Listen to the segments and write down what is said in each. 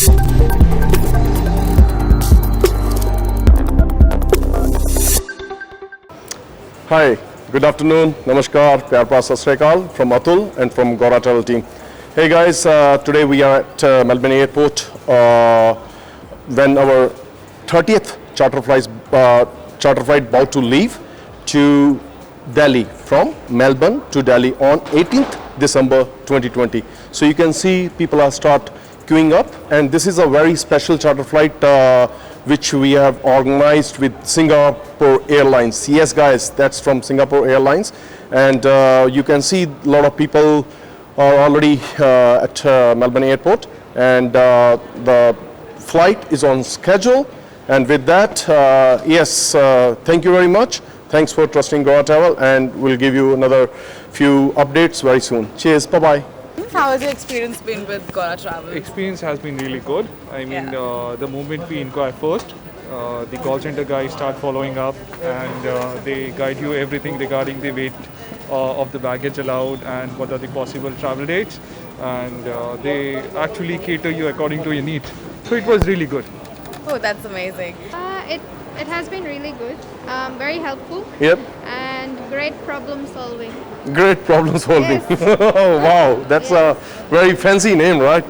Hi, good afternoon, namaskar, pyar pa sat sri akal from Atul and from Gaura Travel team. Hey guys, today we are at Melbourne Airport when our 30th charter flight about to leave to Delhi from Melbourne to Delhi on 18th December 2020. So you can see people are start queuing up, and this is a very special charter flight which we have organized with Singapore Airlines. Yes guys, that's from Singapore Airlines, and you can see a lot of people are already at Melbourne Airport, and the flight is on schedule. And with that, yes, thank you very much. Thanks for trusting Gaura Travel, and we'll give you another few updates very soon. Cheers, bye-bye. How has your experience been with Gaura Travel? Experience has been really good. I mean, the moment we inquire first, the call center guys start following up, and they guide you everything regarding the weight of the baggage allowed and what are the possible travel dates, and they actually cater you according to your needs. So it was really good. Oh, that's amazing. It has been really good, very helpful, Yep, and great problem solving. great problem solving. Oh, wow, that's a very fancy name, right?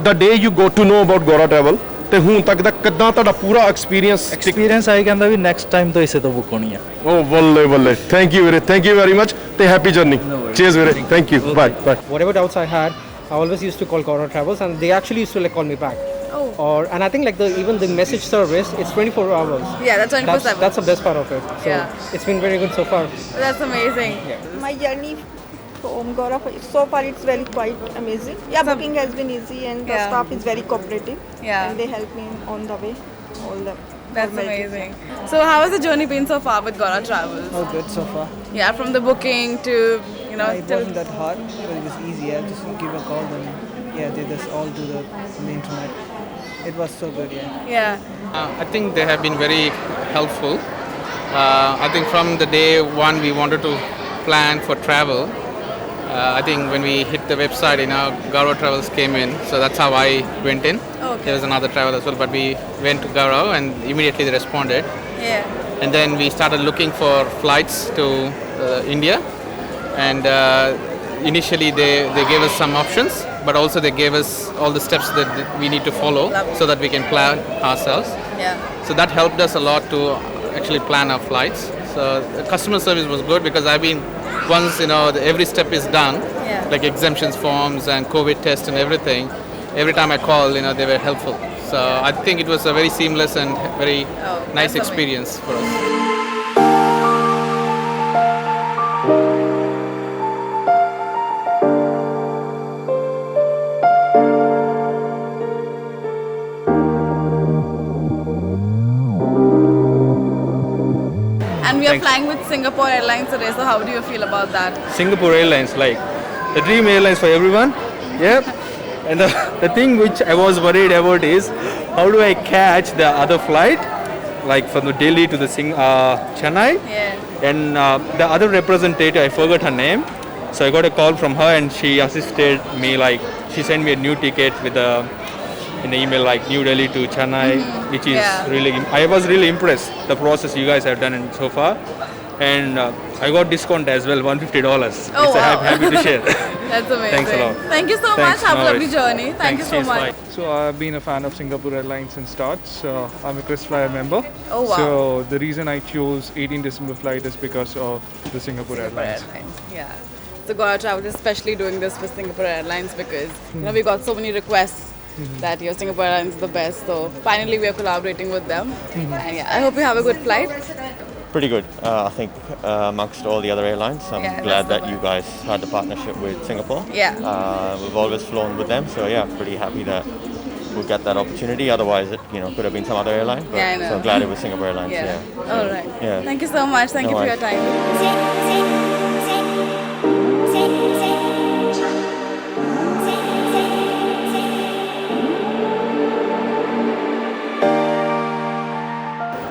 The day you got to know about Gaura Travel, ਤੇ ਹੁਣ ਤੱਕ ਦਾ ਕਿੱਦਾਂ ਤੁਹਾਡਾ ਪੂਰਾ experience ਆਈ ਕਹਿੰਦਾ ਵੀ next time ਤੋਂ ਇਸੇ ਤੋਂ ਬੁੱਕ ਹੋਣੀ ਆ ਓ ਬੱਲੇ ਬੱਲੇ ਥੈਂਕ ਯੂ ਵੀਰੇ ਥੈਂਕ ਯੂ ਵੈਰੀ ਮਚ ਤੇ ਹੈਪੀ ਜਰਨੀ ਚੀਅਰਸ ਵੀਰੇ thank you bye bye Whatever doubts I had, I always used to call Gaura Travels, and they actually used to call me back. And I think even the message service, it's 24 hours. Yeah, that's 24/7. That's the best part of it. So it's been very good so far. That's amazing. My journey from Gaura, so far it's very quite amazing. Yeah, booking has been easy, and the staff is very cooperative. Yeah. And they help me on the way. That's amazing. So how has the journey been so far with Gaura Travel? Oh, good so far. Yeah, from the booking to, It wasn't that hard, but it was easy. I just give a call, and they just all do on the internet. It was so good, Yeah. I think they have been very helpful. I think from the day one we wanted to plan for travel. I think when we hit the website, Gaura Travels came in, so that's how I went in. Okay. There was another travel as well, but we went to Gaura and immediately they responded. Yeah. And then we started looking for flights to India, and initially they gave us some options, but also they gave us all the steps that we need to follow so that we can plan ourselves. Yeah. So that helped us a lot to actually plan our flights. So the customer service was good because once every step is done, like exemptions forms and COVID test and everything, every time I call, they were helpful. So I think it was a very seamless and very nice experience for us. And we are flying with Singapore Airlines today, so how do you feel about that? Singapore Airlines, like the dream airlines for everyone. Yep. And the thing which I was worried about is how do I catch the other flight, like from Delhi to the Chennai. Yeah. And the other representative, I forgot her name, so I got a call from her and she assisted me, like she sent me a new ticket with in the email, like New Delhi to Chennai, which is really, I was really impressed the process you guys have done so far. And I got discount as well, $150. Oh, which wow. I'm happy to share. That's amazing. Thanks a lot. Thank you so much. Have a lovely journey. Thank you so Cheers, much. bye. So I've been a fan of Singapore Airlines since start. I'm a KrisFlyer member. Oh, wow. So the reason I chose 18 December flight is because of the Singapore Airlines. Yeah. So Gaura Travel is especially doing this for Singapore Airlines because we got so many requests that your Singapore Airlines is the best. So finally we are collaborating with them. And I hope you have a good flight. Pretty good. I think amongst all the other airlines, I'm glad that you guys had the partnership with Singapore. Yeah. We've always flown with them, so pretty happy that we'll get that opportunity. Otherwise, it could have been some other airline. But, I know. So I'm glad it was Singapore Airlines. Yeah. All right. Yeah. Thank you so much. Thank you for your time.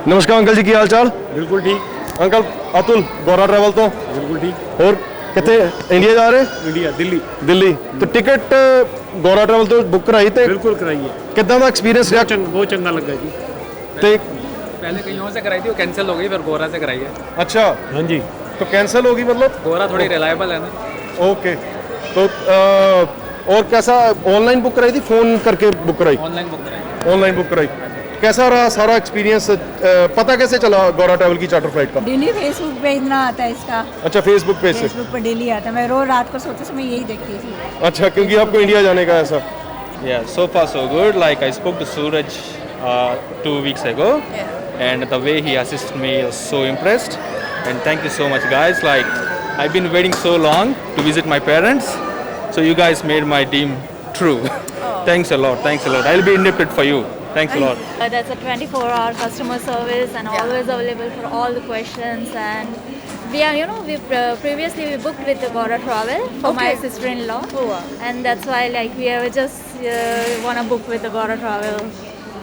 नमस्कार uncle जी, की हाल चाल? बिल्कुल ठीक। Uncle Atul, Gaura travel तो बिल्कुल ठीक। और ਕਿੱਥੇ ਇੰਡੀਆ ਜਾ ਰਹੇ? ਇੰਡੀਆ ਦਿੱਲੀ ਦਿੱਲੀ। ਤੇ ਟਿਕਟ ਗੋਰਾ ਟਰੈਵਲ ਤੋਂ ਬੁੱਕ ਕਰਾਈ ਤੇ ਬਿਲਕੁਲ ਕਰਾਈਏ। ਕਿੱਦਾਂ ਦਾ ਐਕਸਪੀਰੀਅੰਸ ਰਿਹਾ? बहुत चंगा लगा जी। ਤੇ पहले कहीं और से कराई थी, वो कैंसिल हो गई, फिर गोरा से कराई है। अच्छा, हाँ जी। तो कैंसिल होगी मतलब? गोरा थोड़ी रिलायबल है ना। ओके। तो और कैसा ऑनलाइन बुक कराई थी, फोन करके बुक कराई? ऑनलाइन बुक कराई। ऑनलाइन बुक कराई। कैसा रहा सारा एक्सपीरियंस? पता कैसे चला गौरा ट्रैवल की चार्टर फ्लाइट का? डेली फेसबुक पे इतना आता है इसका। अच्छा, फेसबुक पे से? फेसबुक पर डेली आता है, मैं रोज रात को सोते समय यही देखती थी। अच्छा, क्योंकि आपको इंडिया जाने का ऐसा? Yeah, so far so good. Like I spoke to Suraj 2 weeks ago, and the way he assisted me was so impressed. And thank you so much, guys. Like I've been waiting so long to visit my parents, so you guys made my dream true. Thanks a lot. Thanks a lot. I'll be indebted for you. Thanks a lot. That's a 24-hour customer service and always available for all the questions. And we are, previously we booked with the Gora Travel for my sister-in-law. And that's why like we ever just want to book with the Gora Travel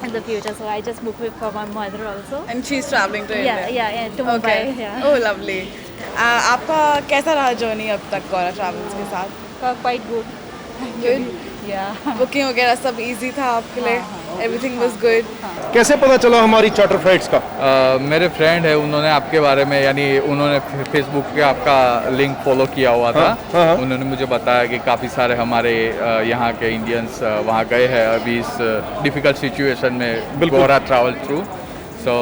in the future. So I just booked it for my mother also. And she's traveling to India? Yeah, to Mumbai. Yeah. Oh, lovely. आपका कैसा रहा journey अब तक Gaura travels के साथ? Quite good. Good? Yeah. Booking वगैरह सब easy था आपके लिए? Everything was good? कैसे पता चला हमारी चार्टर फ्लाइट्स का? मेरे फ्रेंड है, उन्होंने आपके बारे में यानी उन्होंने फेसबुक पे आपका लिंक फॉलो किया हुआ था। उन्होंने मुझे बताया कि काफ़ी सारे हमारे यहाँ के इंडियंस वहाँ गए हैं अभी इस डिफ़िकल्ट सिचुएशन में गोरा travel through. So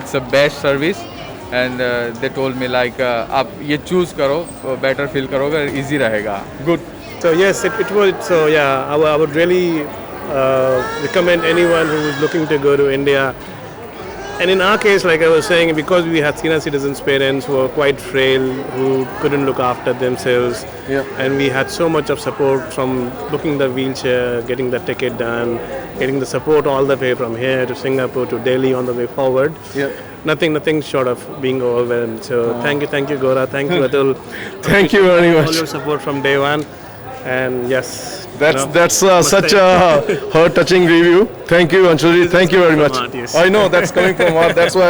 it's a best service and they told me like आप ये चूज़ करो, बेटर फील करोगे, ईजी रहेगा। Good. So yes, it was. So yeah, I would really recommend anyone who is looking to go to India. And in our case, like I was saying, because we had senior citizens' parents who were quite frail, who couldn't look after themselves, and we had so much of support from booking the wheelchair, getting the ticket done, getting the support all the way from here to Singapore to Delhi on the way forward. Nothing short of being overwhelmed. So thank you, Gora. Thank you, Atul. Thank you very much. All your support from day one. And yes, that's such a heart-touching review. Thank you, Anshul. Thank you very much. Yes. I know that's coming from heart. That's why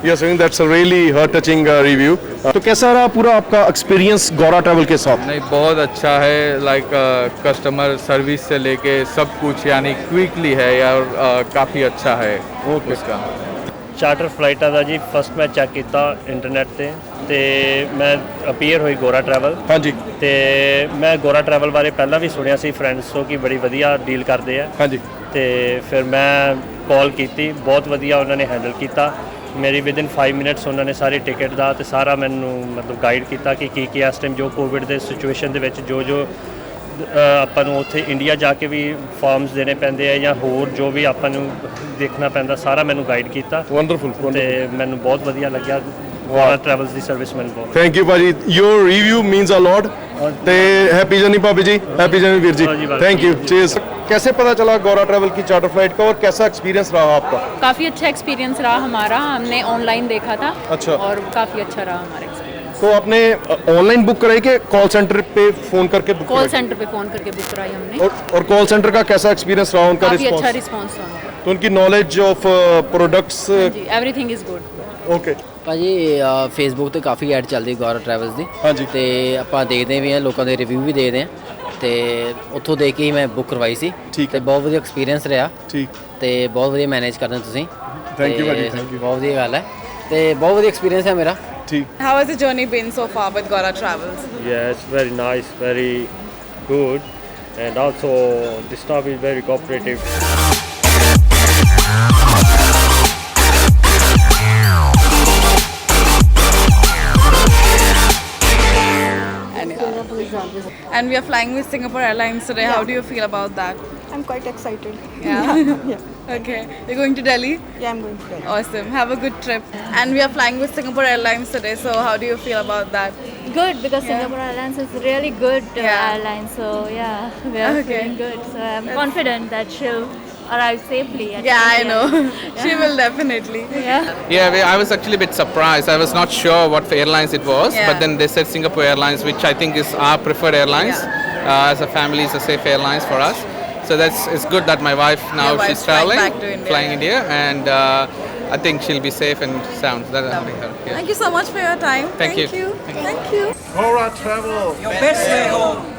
you're saying that's a really heart-touching review. तो कैसा रहा पूरा आपका experience Gaura travel के साथ? नहीं, बहुत अच्छा है। लाइक कस्टमर सर्विस से लेके सब कुछ यानी क्विकली है यार, काफ़ी अच्छा है उसका। ਚਾਰਟਰ ਫਲਾਈਟਾਂ ਦਾ ਜੀ ਫਸਟ ਮੈਂ ਚੈੱਕ ਕੀਤਾ ਇੰਟਰਨੈਟ ਤੇ ਮੈਂ ਅਪੀਅਰ ਹੋਈ ਗੋਰਾ ਟਰੈਵਲ। ਹਾਂਜੀ। ਤੇ ਮੈਂ ਗੋਰਾ ਟਰੈਵਲ ਬਾਰੇ ਪਹਿਲਾਂ ਵੀ ਸੁਣਿਆ ਸੀ ਫਰੈਂਡਸ ਤੋਂ ਕਿ ਬੜੀ ਵਧੀਆ ਡੀਲ ਕਰਦੇ ਆ। ਹਾਂਜੀ। ਤੇ ਫਿਰ ਮੈਂ ਕਾਲ ਕੀਤੀ, ਬਹੁਤ ਵਧੀਆ ਉਹਨਾਂ ਨੇ ਹੈਂਡਲ ਕੀਤਾ ਮੇਰੀ। ਵਿਦਿਨ 5 ਮਿੰਟਸ ਉਹਨਾਂ ਨੇ ਸਾਰੇ ਟਿਕਟ ਦਾ ਤੇ ਸਾਰਾ ਮੈਨੂੰ ਮਤਲਬ ਗਾਈਡ ਕੀਤਾ ਕਿ ਕੀ ਇਸ ਟਾਈਮ ਜੋ ਕੋਵਿਡ ਦੇ ਸਿਚੁਏਸ਼ਨ ਦੇ ਵਿੱਚ ਜੋ ਆਪਾਂ ਨੂੰ ਉੱਥੇ ਇੰਡੀਆ ਜਾ ਕੇ ਵੀ ਫਾਰਮਸ ਦੇਣੇ ਪੈਂਦੇ ਆ ਜਾਂ ਹੋਰ ਜੋ ਵੀ ਆਪਾਂ ਨੂੰ ਦੇਖਣਾ ਪੈਂਦਾ, ਸਾਰਾ ਮੈਨੂੰ ਗਾਈਡ ਕੀਤਾ। ਵੰਡਰਫੁਲ। ਤੇ ਮੈਨੂੰ ਬਹੁਤ ਵਧੀਆ ਲੱਗਿਆ ਗੋਰਾ ਟਰੈਵਲਸ ਦੀ ਸਰਵਿਸ ਮੈਨੂੰ ਬਹੁਤ। ਥੈਂਕ ਯੂ ਭਾਜੀ, ਯੋਰ ਰਿਵਿਊ ਮੀਨਸ ਅ ਲੋਟ। ਤੇ हैप्पी जर्नी भाभी जी, हैप्पी जर्नी वीर जी। Thank you, cheers. कैसे पता चला गौरा ट्रैवल की चार्टर फ्लाइट का और कैसा एक्सपीरियंस रहा आपका? काफ़ी अच्छा एक्सपीरियंस रहा हमारा, हमने ऑनलाइन देखा था। अच्छा। और काफ़ी अच्छा रहा हमारा एक्सपीरियंस। तो आपने ऑनलाइन बुक कराई कि कॉल सेंटर पे फ़ोन करके बुक? कॉल सेंटर पे फ़ोन करके बुक कराई हमने। और कॉल सेंटर का कैसा एक्सपीरियंस रहा, उनका काफ़ी रिस्पॉन्स? अच्छा रिस्पॉन्स रहा। तो उनकी knowledge of products? Everything is good. Okay ਭਾਜੀ ਫੇਸਬੁੱਕ ਤੇ ਕਾਫੀ ਐਡ ਚੱਲਦੀ ਗੌਰਾ ਟਰੈਵਲਸ ਦੀ। ਹਾਂਜੀ। ਤੇ ਆਪਾਂ ਦੇਖਦੇ ਵੀ ਆ, ਲੋਕਾਂ ਦੇ ਰਿਵਿਊ ਵੀ ਦੇਖਦੇ ਆ ਤੇ ਉੱਥੋਂ ਦੇਖ ਕੇ ਹੀ ਮੈਂ ਬੁੱਕ ਕਰਵਾਈ ਸੀ। ਠੀਕ ਤੇ ਬਹੁਤ ਵਧੀਆ ਐਕਸਪੀਰੀਅੰਸ ਰਿਹਾ। ਠੀਕ। ਤੇ ਬਹੁਤ ਵਧੀਆ ਮੈਨੇਜ ਕਰਦੇ ਤੁਸੀਂ। ਥੈਂਕ ਯੂ ਭਾਜੀ, ਥੈਂਕ ਯੂ। ਬਹੁਤ ਵਧੀਆ ਗੱਲ ਹੈ ਤੇ ਬਹੁਤ ਵਧੀਆ ਐਕਸਪੀਰੀਅੰਸ ਹੈ ਮੇਰਾ। ਠੀਕ। How has the journey been so far with Gora Travels? Yeah, it's very nice, very good, and also the staff is very cooperative. And we are flying with Singapore Airlines today. How do you feel about that? I'm quite excited. Yeah. Okay. You're going to Delhi? Yeah, I'm going to Delhi. Awesome. Have a good trip. And we are flying with Singapore Airlines today. So how do you feel about that? Good, because Singapore Airlines is really good airline. So yeah, we are feeling good. So I'm confident that she'll arrive safely. At I India. know. She will definitely. Yeah, I was actually a bit surprised. I was not sure what airlines it was, but then they said Singapore Airlines, which I think is our preferred airlines. As a family, it's a safe airlines for us. So it's good that my wife now she's traveling, flying India, and I think she'll be safe and sound. Thank you so much for your time. Thank you. Thank you. Gora Travel. Your best way home.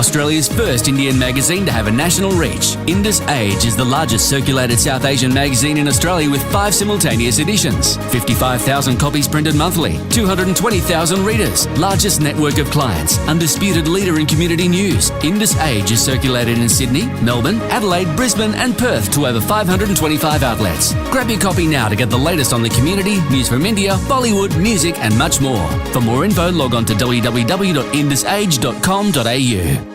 Australia's first Indian magazine to have a national reach, Indus Age is the largest circulated South Asian magazine in Australia with 5 simultaneous editions, 55,000 copies printed monthly, 220,000 readers, largest network of clients, undisputed leader in community news. Indus Age is circulated in Sydney, Melbourne, Adelaide, Brisbane and Perth to over 525 outlets. Grab your copy now to get the latest on the community, news from India, Bollywood, music and much more. For more info, log on to www.indusage.com.au.